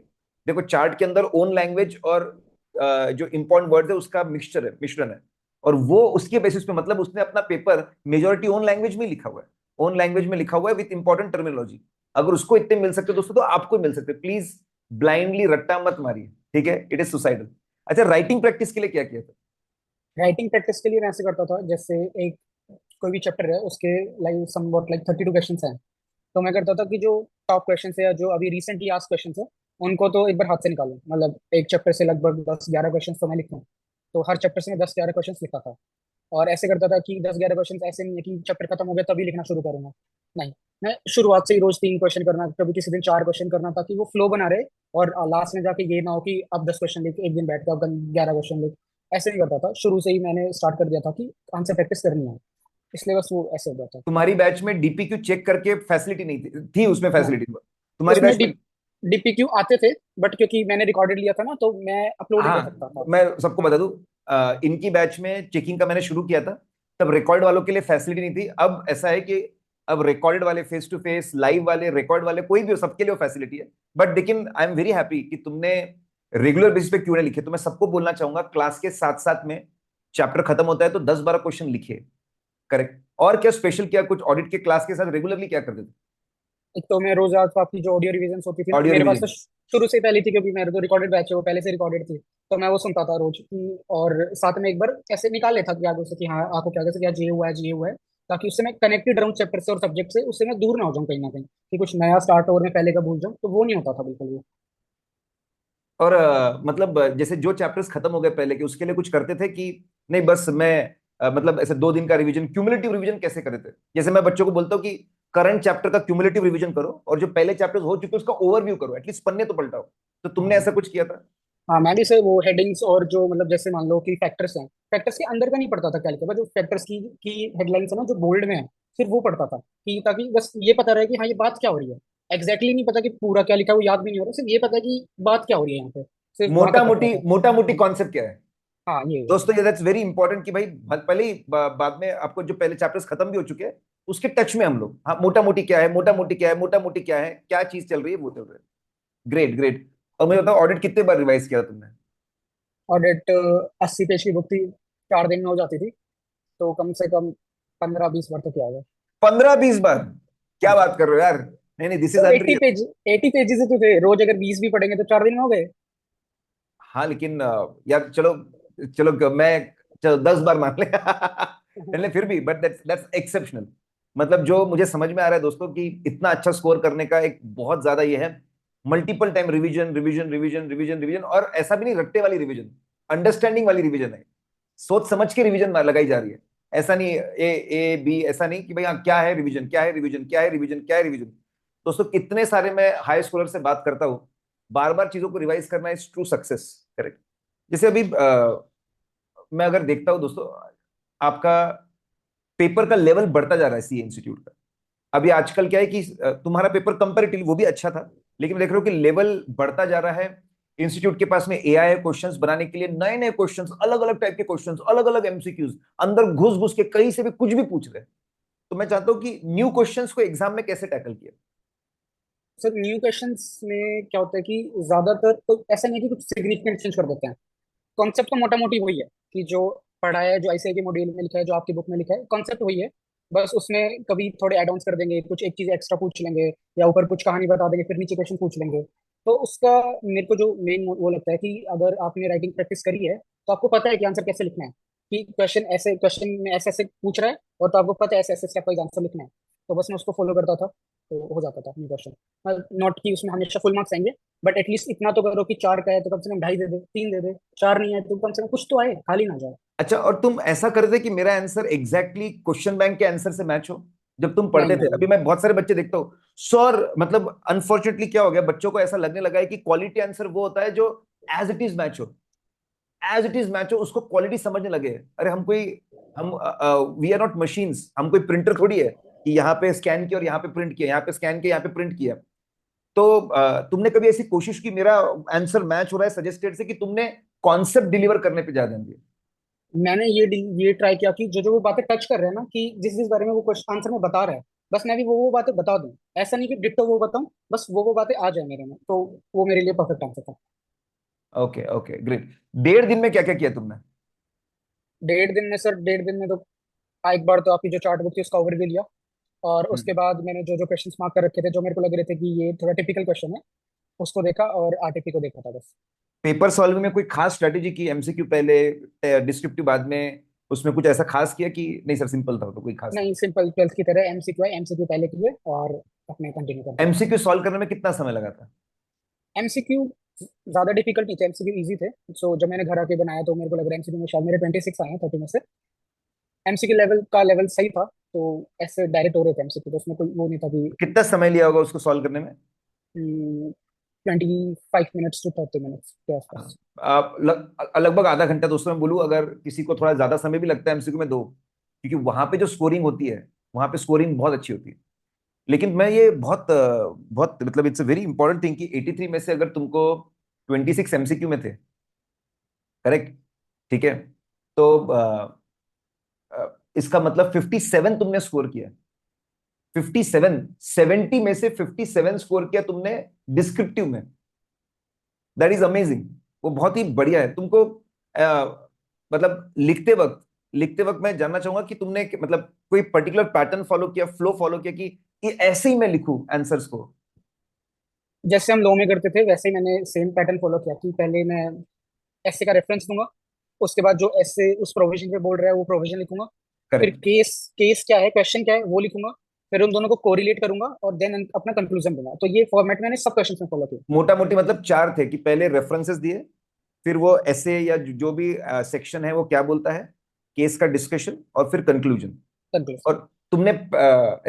देखो चार्ट के अंदर ओन लैंग्वेज और जो इंपॉर्टेंट वर्ड है उसका मिक्सचर है, मिश्रण है, और वो उसके बेसिस पे, मतलब उसने अपना पेपर मेजोरिटी ओन लैंग्वेज में लिखा हुआ है, ओन लैंग्वेज में लिखा हुआ है विद इंपॉर्टेंट टर्मिनोलॉजी। अगर उसको इतने मिल सकते दोस्तों तो आपको मिल सकते, प्लीज ब्लाइंडली रट्टा मत मारिए, ठीक है, इट इज सुसाइडल। अच्छा, राइटिंग प्रैक्टिस के लिए क्या किया था? राइटिंग प्रैक्टिस के लिए मैं ऐसे करता था, जैसे एक कोई भी चैप्टर है उसके लाइक समवॉट लाइक 32 क्वेश्चन हैं, तो मैं करता था कि जो टॉप क्वेश्चन है या जो अभी रिसेंटली आस्क क्वेश्चन है उनको तो एक बार हाथ से निकालूं, मतलब एक चैप्टर से लगभग 10-11 क्वेश्चन तो मैं लिखूं। तो हर चैप्टर से मैं 10-11 क्वेश्चन लिखा था। और ऐसे करता था कि 10-11 क्वेश्चन ऐसे नहीं है कि चैप्टर खत्म हो गया तभी लिखना शुरू करूंगा, नहीं, मैं शुरुआत से ही रोज 3 क्वेश्चन करना, कभी किसी दिन 4 क्वेश्चन करना, ताकि वो फ्लो बना रहे। और लास्ट में जाके ये ना हो कि अब 10 क्वेश्चन लिख, एक दिन बैठ के अब 11 क्वेश्चन लिख। ऐसे नहीं करता था, शुरू से ही मैंने स्टार्ट कर दिया था कि आंसर प्रैक्टिस करनी है, इसलिए बस वो ऐसे हो जाता तुम्हारी बैच में डीपीक्यू चेक करके फैसिलिटी नहीं थी उसमें था। फैसिलिटी तुम्हारी उसमें बैच में? डीपीक्यू आते थे, बट क्योंकि मैंने रिकॉर्डेड लिया था ना तो मैं अपलोड ही कर हाँ, सकता था। मैं सबको हाँ। बता दूं, इनकी बैच में चेकिंग का मैंने शुरू किया था, तब रिकॉर्ड वालों के लिए फैसिलिटी नहीं थी। अब ऐसा है कि अब रिकॉर्डेड वाले, फेस टू फेस, लाइव वाले, रिकॉर्ड वाले, कोई भी हो, सबके लिए वो फैसिलिटी है। बट लेकिन आई एम वेरी हैप्पी कि तुमने रेगुलर बेसिस पे क्यों नहीं लिखे, तो मैं सबको बोलना चाहूंगा क्लास के साथ साथ में चैप्टर खत्म होता है तो 10-12 क्वेश्चन लिखिए। करेक्ट। और क्या स्पेशल किया कुछ ऑडिट के क्लास के साथ रेगुलरली क्या करते थे? एक तो मैं रोज रात को आपकी जो ऑडियो रिवीजन होती थी ना ऑडियो मेरे पास तो रिवीजन। शुरू से ही पहले थी, क्योंकि मेरे तो रिकॉर्डेड बैच है, वो पहले से रिकॉर्डेड थी। तो मैं वो सुनता था रोज की, और साथ में एक बार ऐसे निकाल लेता कि आगे से कि हाँ आपको क्या कैसे क्या जे हुआ है, जे हुआ है, ताकि उससे मैं कनेक्टेड रहूँ चैप्टर से और सब्जेक्ट से, उससे मैं दूर ना हो जाऊँ कहीं ना कहीं कि कुछ नया स्टार्ट हो और मैं पहले का भूल जाऊँ, तो वो नहीं होता था बिल्कुल भी। और मतलब जैसे जो चैप्टर्स खत्म हो गए पहले के, उसके लिए कुछ करते थे कि नहीं बस मैं मतलब ऐसे 2 दिन का रिवीजन, क्यूमुलेटिव रिवीजन कैसे करते थे? जैसे मैं बच्चों को बोलता हूँ कि करंट चैप्टर का क्यूमुलेटिव रिवीजन करो, और जो पहले चैप्टर्स हो चुके उसका ओवरव्यू करो, एटलीस्ट पन्ने तो पलटाओ। तो तुमने हाँ। ऐसा कुछ किया था? हाँ, मैं भी सर वो हेडिंग्स और जो मतलब जैसे मान लो कि फैक्टर्स हैं, फैक्टर्स के अंदर का नहीं पढ़ता था कैलकुलस, जो फैक्टर्स की हेडलाइंस है ना जो बोल्ड में है, सिर्फ वो पढ़ता था, कि ताकि बस ये पता रहे कि हाँ ये बात क्या हो रही है। एग्जैक्टली नहीं पता कि पूरा क्या लिखा है, वो याद भी नहीं हो रहा, सिर्फ ये पता है कि बात क्या हो रही है यहाँ पे, सिर्फ वहां मोटा तक पढ़ता मोटी, था। मोटा मोटी कॉन्सेप्ट क्या है हाँ ये। दोस्तों? ये दैट्स वेरी इंपॉर्टेंट कि भाई पहले ही बाद में आपको जो पहले चैप्टर्स खत्म भी हो चुके हैं उसके टच में हम लोग, हाँ मोटा मोटी क्या है, मोटा मोटी क्या है, मोटा मोटी क्या है, क्या चीज चल रही है, वो चल रहा है। Great great. और मुझे बताओ ऑडिट कितने बार रिवाइज किया था तुमने? ऑडिट 80 पेज की बुक थी, 4 दिन में हो जाती थी, तो कम से कम 15-20 बार तो किया होगा। 15-20 बार? हाँ क्या जी। बात कर रहे हो यार, नहीं नहीं, दिस इज तो अनरियल। 80 पेजेस तो थे, रोज अगर 20 भी पढ़ेंगे तो 4 दिन में हो गए। हाँ लेकिन यार चलो, मैं, चलो 10 बार मान ले चले फिर भी, बट दैट्स दैट्स एक्सेप्शनल। मतलब जो मुझे समझ में आ रहा है दोस्तों कि इतना अच्छा स्कोर करने का एक बहुत ज्यादा ये है, multiple time revision revision revision revision revision, और ऐसा भी नहीं रट्टे वाली रिवीजन, अंडरस्टैंडिंग वाली रिवीजन है, सोच समझ के रिवीजन लगाई जा रही है। ऐसा नहीं ए ए बी, ऐसा नहीं कि भाई हाँ क्या है रिवीजन, क्या है रिवीजन, क्या है रिवीजन, क्या है रिवीजन। दोस्तों कितने सारे मैं हाई स्कूलर से बात करता हूँ, बार बार चीजों को रिवाइज करना इज ट्रू सक्सेस। करेक्ट। जैसे अभी मैं अगर देखता हूँ दोस्तों, आपका पेपर का लेवल बढ़ता जा रहा है सी इंस्टीट्यूट का। अभी आजकल क्या है कि तुम्हारा पेपर कंपैरेटिवली वो भी अच्छा था, लेकिन देख रहे हो कि लेवल बढ़ता जा रहा है। इंस्टीट्यूट के पास में एआई क्वेश्चंस बनाने के लिए नए नए क्वेश्चंस, अलग अलग टाइप के क्वेश्चंस, अलग अलग एमसीक्यूज, अंदर घुस घुस के कहीं से भी कुछ भी पूछ रहे हैं। तो मैं चाहता हूं कि न्यू क्वेश्चंस को एग्जाम में कैसे टैकल किया? सर न्यू क्वेश्चंस में क्या होता है कि ज्यादातर तो ऐसा नहीं है कि कुछ सिग्निफिकेंट चेंज कर देते हैं। कॉन्सेप्ट तो मोटा मोटी वही है कि जो पढ़ा है, जो आईसीआई के मॉड्यूल में लिखा है, जो आपकी बुक में लिखा है, कॉन्सेप्ट वही है। बस उसमें कभी थोड़े एड ऑन्स कर देंगे, कुछ एक चीज एक्स्ट्रा पूछ लेंगे, या ऊपर कुछ कहानी बता देंगे, फिर नीचे क्वेश्चन पूछ लेंगे। तो उसका मेरे को जो मेन वो लगता है कि अगर आपने राइटिंग प्रैक्टिस करी है तो आपको पता है कि आंसर कैसे लिखना है, कि क्वेश्चन में ऐसे ऐसे पूछ रहा है, और तो आपको पता है ऐसे ऐसे स्टेप वाइज आंसर लिखना है। तो बस मैं उसको फॉलो करता था, तो हो जाता था न्यू क्वेश्चन। नॉट कि उसमें हमेशा फुल मार्क्स आएंगे, बट एटलीस्ट इतना तो करो कि 4 का है तो कम से कम 2.5 दे दे, 3 दे दे, 4 नहीं है तो कम से कम कुछ तो आए, खाली ना जाए। अच्छा, और तुम ऐसा करते थे कि मेरा आंसर एग्जैक्टली क्वेश्चन बैंक के आंसर से मैच हो जब तुम नहीं पढ़ते थे? नहीं अभी नहीं। मैं बहुत सारे बच्चे देखता हूँ सर, मतलब अनफॉर्चुनेटली क्या हो गया, बच्चों को ऐसा लगने लगा है कि क्वालिटी आंसर वो होता है जो एज इट इज मैच हो, एज इट इज मैच हो, उसको क्वालिटी समझने लगे। अरे हम कोई हम वी आर नॉट मशीन्स, हम कोई प्रिंटर थोड़ी है कि यहाँ पे स्कैन किया और यहाँ पे प्रिंट किया, यहाँ पे स्कैन किया यहाँ पे प्रिंट किया। तो तुमने कभी ऐसी कोशिश की, मेरा आंसर मैच हो रहा है सजेस्टेड से, कि तुमने कॉन्सेप्ट डिलीवर करने पे ज्यादा ध्यान दिया? मैंने ये ट्राई किया कि जो जो वो बातें टच कर रहे हैं ना, कि जिस जिस बारे में वो क्वेश्चन आंसर में बता रहा है, बस मैं भी वो बातें बता दूं। ऐसा नहीं कि डिट्टो वो बताऊं, बस वो बातें आ जाए मेरे में, तो वो मेरे लिए परफेक्ट आंसर था। Okay okay great. 1.5 दिन में क्या क्या किया तुमने? 1.5 दिन में सर, 1.5 दिन में तो एक बार तो आपकी जो चार्ट बुक थी उसका ओवरव्यू लिया, और उसके बाद मैंने जो जो क्वेश्चन मार्क कर रखे थे, जो मेरे को लग रहे थे कि ये थोड़ा टिपिकल क्वेश्चन है, उसको देखा और आरटीपी को देखा था बस। पेपर सॉल्विंग में कोई खास स्ट्रेटेजी की, एमसीक्यू पहले डिस्क्रिप्टिव बाद में, उसमें कुछ ऐसा खास किया कि नहीं सर सिंपल था, तो कोई खास नहीं? नहीं, सिंपल 12th की तरह एमसीक्यू है, एमसीक्यू पहले किए और अपने कंटिन्यू कर दिया। एमसीक्यू सॉल्व करने में कितना समय लगा था? एमसीक्यू ज्यादा डिफिकल्ट नहीं थे, एमसीक्यू इजी थे। सो जब मैंने घर आके बनाया तो मेरे को लग रहा है एमसीक्यू में शायद मेरे 26 आए हैं 30 में से। एमसीक्यू लेवल का लेवल सही था, तो ऐसे डायरेक्ट हो रहे थे एमसीक्यू, तो उसमें कोई वो नहीं था कि कितना समय लिया होगा उसको सॉल्व करने में? 25 मिनट्स टू 30 मिनट्स के आसपास। लगभग आधा घंटा। दोस्तों मैं बोलूं, अगर किसी को थोड़ा ज्यादा समय भी लगता है एमसीक्यू में, दो, क्योंकि वहां पे जो स्कोरिंग होती है, वहां पे स्कोरिंग बहुत अच्छी होती है। लेकिन मैं ये बहुत मतलब it's a very important thing कि 83 में से अगर तुमको 26 एमसीक्यू में थे, करेक्ट, ठीक है, तो इसका मतलब 57 तुमने स्कोर किया। 57, 70 में से 57 स्कोर किया तुमने डिस्क्रिप्टिव में। That is amazing. वो बहुत ही बढ़िया है। तुमको मतलब लिखते वक्त मैं जानना चाहूंगा कि तुमने मतलब कोई पर्टिकुलर पैटर्न फॉलो किया, फ्लो फॉलो किया, कि ये ऐसे ही मैं लिखूं आंसर्स को? जैसे हम लॉ में करते थे वैसे ही मैंने सेम पैटर्न फॉलो किया, कि पहले मैं एसए का रेफरेंस दूंगा, उसके बाद जो एसए उस प्रोविजन पे बोल रहा है वो प्रोविजन लिखूंगा, फिर करेक्ट। केस केस क्या है, क्वेश्चन क्या है वो लिखूंगा, फिर उन दोनों को कोरिलेट करूंगा और देन अपना कंक्लूजन दूंगा। तो ये फॉर्मेट मैंने सब क्वेश्चन में फॉलो किया। मोटा मोटी मतलब चार थे, कि पहले रेफरेंसेस दिए, फिर वो ऐसे या जो भी सेक्शन है वो क्या बोलता है, केस का डिस्कशन, और फिर कंक्लूजन। कंक्लूजन। और तुमने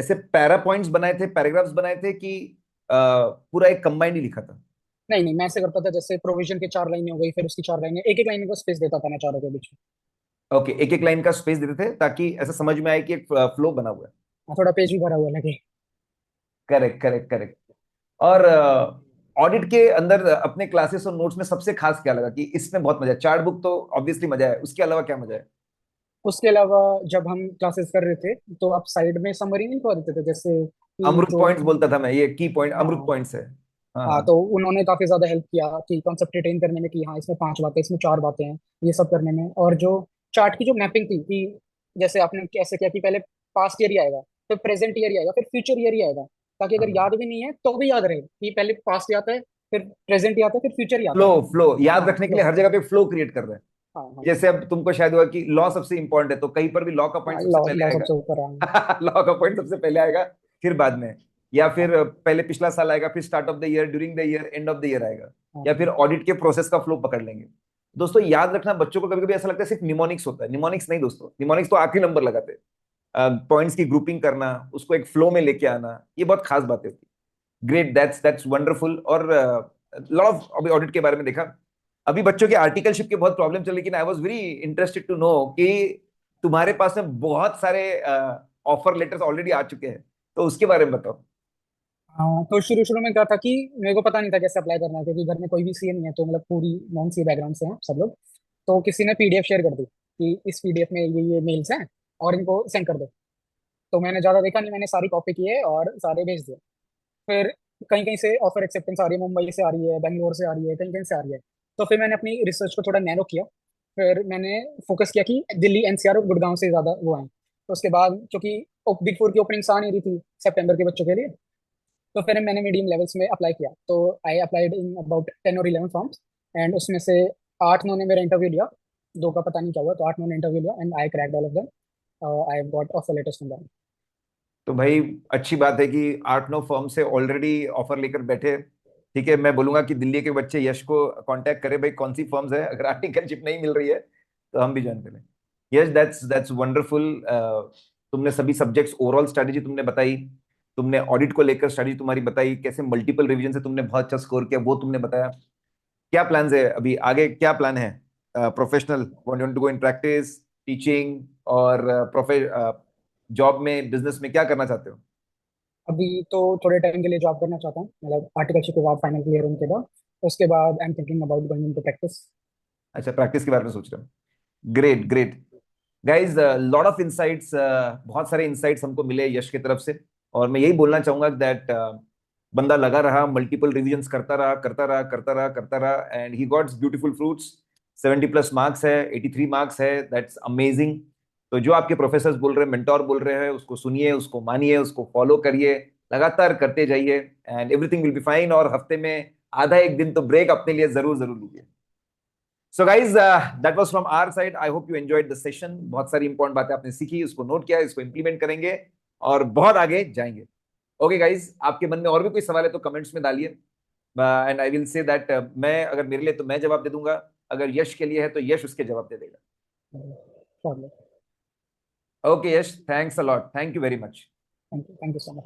ऐसे पैरा पॉइंट्स बनाए थे, पैराग्राफ्स बनाए थे, कि पूरा एक कंबाइंड ही लिखा था? नहीं नहीं, मैं ऐसे करता था, जैसे प्रोविजन के 4 लाइनें हो गई, फिर उसकी 4 लाइनें, एक एक लाइन को स्पेस देता था मैं चारों के बीच में। ओके, एक एक लाइन का स्पेस देते थे ताकि ऐसा समझ में आए कि एक फ्लो बना हुआ है। हाँ, थोड़ा पेज भी भरा हुआ लगे। Correct correct correct. और ऑडिट के अंदर अपने क्लासेस और नोट्स में सबसे खास क्या लगा कि इसमें बहुत मजा है? चार्ट बुक तो ऑब्वियसली मजा है, उसके अलावा क्या मजा है? उसके अलावा जब हम क्लासेस कर रहे थे तो आप साइड में समरी नहीं करवा देते थे, जैसे कि अमृत जो। पॉइंट्स बोलता था मैं, ये की पॉइंट अमृत हाँ। पॉइंट्स है। हाँ हाँ, हाँ। तो उन्होंने काफी ज्यादा हेल्प किया कि कॉन्सेप्ट रिटेन करने में, कि हाँ इसमें 5 बातें, इसमें 4 बातें हैं, ये सब करने में। और जो चार्ट की जो मैपिंग थी, कि जैसे आपने कैसे किया कि पहले पास्ट ईयर ही आएगा, फिर प्रेजेंट ईयर ही आएगा, फिर फ्यूचर ईयर ही आएगा, ताकि अगर हाँ, याद भी नहीं है तो भी याद रहे कि पहले पास्ट ही आता है, फिर प्रेजेंट ही आता है, फिर फ्यूचर ही आता फ्लो है। फ्लो याद हाँ, रखने के फ्लो। लिए हर जगह पे फ्लो क्रिएट कर रहे हैं। हाँ हाँ जैसे अब तुमको शायद हुआ कि लॉ सबसे इंपॉर्टेंट है, तो कहीं पर भी लॉ का हाँ, पॉइंट सबसे लॉ पहले लॉ आएगा। सबसे ऊपर है। लॉ का पॉइंट सबसे पहले आएगा, फिर बाद में, या हाँ फिर पहले पिछला साल आएगा, फिर start of the year, during the year, end of the year आएगा, हाँ या फिर ऑडिट के प्रोसेस का फ्लो पकड़ लेंगे। दोस्तों याद रखना, बच्चों को कभी कभी ऐसा लगता है सिर्फ निमोनिक्स होता है। निमोनिक्स नहीं दोस्तों, निमोनिक्स तो आखिरी नंबर लगाते हैं। पॉइंट्स की ग्रुपिंग करना, उसको एक फ्लो में लेके आना, ये बहुत खास बातें होती है। Great, that's wonderful. और लॉट ऑफ अभी ऑडिट के बारे में देखा, अभी बच्चों के आर्टिकलशिप के बहुत प्रॉब्लम चल रही, लेकिन I was very interested to know कि तुम्हारे पास में बहुत सारे ऑफर लेटर्स ऑलरेडी आ चुके हैं, तो उसके बारे में बताओ। हाँ। तो शुरू शुरू में क्या था कि मेरे को पता नहीं था कैसे अप्लाई करना है, क्योंकि घर में कोई भी सीए नहीं है, तो मतलब पूरी नॉन सीए बैकग्राउंड से हैं सब लोग। तो किसी ने पीडीएफ शेयर कर दी कि इस पीडीएफ में ये मेल्स हैं और इनको सेंड कर दो। तो मैंने ज़्यादा देखा नहीं, मैंने सारी कॉपी किए और सारे भेज दिए। फिर कहीं कहीं से ऑफर एक्सेप्टेंस आ रही है, मुंबई से आ रही है, बेंगलोर से आ रही है, कहीं कहीं से आ रही है। तो फिर मैंने अपनी रिसर्च को थोड़ा नैरो किया। फिर मैंने फोकस किया कि दिल्ली एनसीआर और गुड़गांव से ज़्यादा वो आए। तो उसके बाद क्योंकि बिग फोर की ओपनिंग्स आ नहीं रही थी सितंबर के बच्चों के लिए, तो फिर मैंने मीडियम लेवल्स में अप्लाई किया। तो आई अप्लाइड इन अबाउट 10 और 11 फॉर्म्स, एंड उसमें से 8 9 ने मेरा इंटरव्यू लिया। दो का पता नहीं क्या हुआ, तो 8 9 ने इंटरव्यू लिया and I cracked all of them. I got offer letters from them. तो भाई अच्छी बात है कि 8 9 फर्म से ऑलरेडी ऑफर लेकर बैठे। ठीक है, मैं बोलूंगा कि दिल्ली के बच्चे यश को कांटेक्ट करें, भाई कौन सी फर्म्स है, अगर आर्टिकलशिप नहीं मिल रही है तो हम भी ज्वाइन करें। Yes, that's wonderful. तुमने सभी सब्जेक्ट्स ओवरऑल स्ट्रेटेजी तुमने बताई, तुमने ऑडिट को लेकर स्ट्रेटेजी तुम्हारी बताई, कैसे मल्टीपल रिवीजन से तुमने बहुत अच्छा स्कोर किया वो तुमने बताया। क्या प्लान्स है अभी आगे, क्या प्लान है? Professional, want to go in practice, teaching, और जॉब में, बिजनेस में क्या करना चाहते हो? अभी तो थोड़े टाइम के लिए जॉब करना चाहता हूँ, मतलब आर्टिकलशिप के बाद, फाइनल क्लियर होने के बाद। उसके बाद I am thinking about going into practice. अच्छा, प्रैक्टिस के बारे में सोच रहे हो। Great great. Guys, lot of insights, बहुत सारे इंसाइट्स हमको मिले यश की तरफ से। और मैं यही बोलना चाहूंगा दैट बंदा लगा रहा, मल्टीपल रिविजन्स करता रहा करता रहा करता रहा करता रहा, and he gots beautiful fruits. 70+ marks है, 83 मार्क्स है, दैट्स अमेजिंग। तो जो आपके प्रोफेसर्स बोल रहे हैं, मेंटोर बोल रहे हैं, उसको सुनिए, उसको मानिए, उसको फॉलो करिए, लगातार करते जाइए, and everything will be fine. और हफ्ते में आधा एक दिन तो ब्रेक अपने लिए जरूर जरूर लीजिए। So guys, that was from our side. I hope you enjoyed the session. बहुत सारी इंपॉर्टेंट बातें आपने सीखी, उसको नोट किया, इसको इंप्लीमेंट करेंगे और बहुत आगे जाएंगे। ओके गाइज, आपके मन में और भी कोई सवाल है तो कमेंट्स में डालिए, and I will say that, मैं अगर मेरे लिए तो मैं जवाब दे दूंगा, अगर यश के लिए है तो यश उसके जवाब दे देगा। Thank okay Yash, thanks a lot, thank you very much. You so much.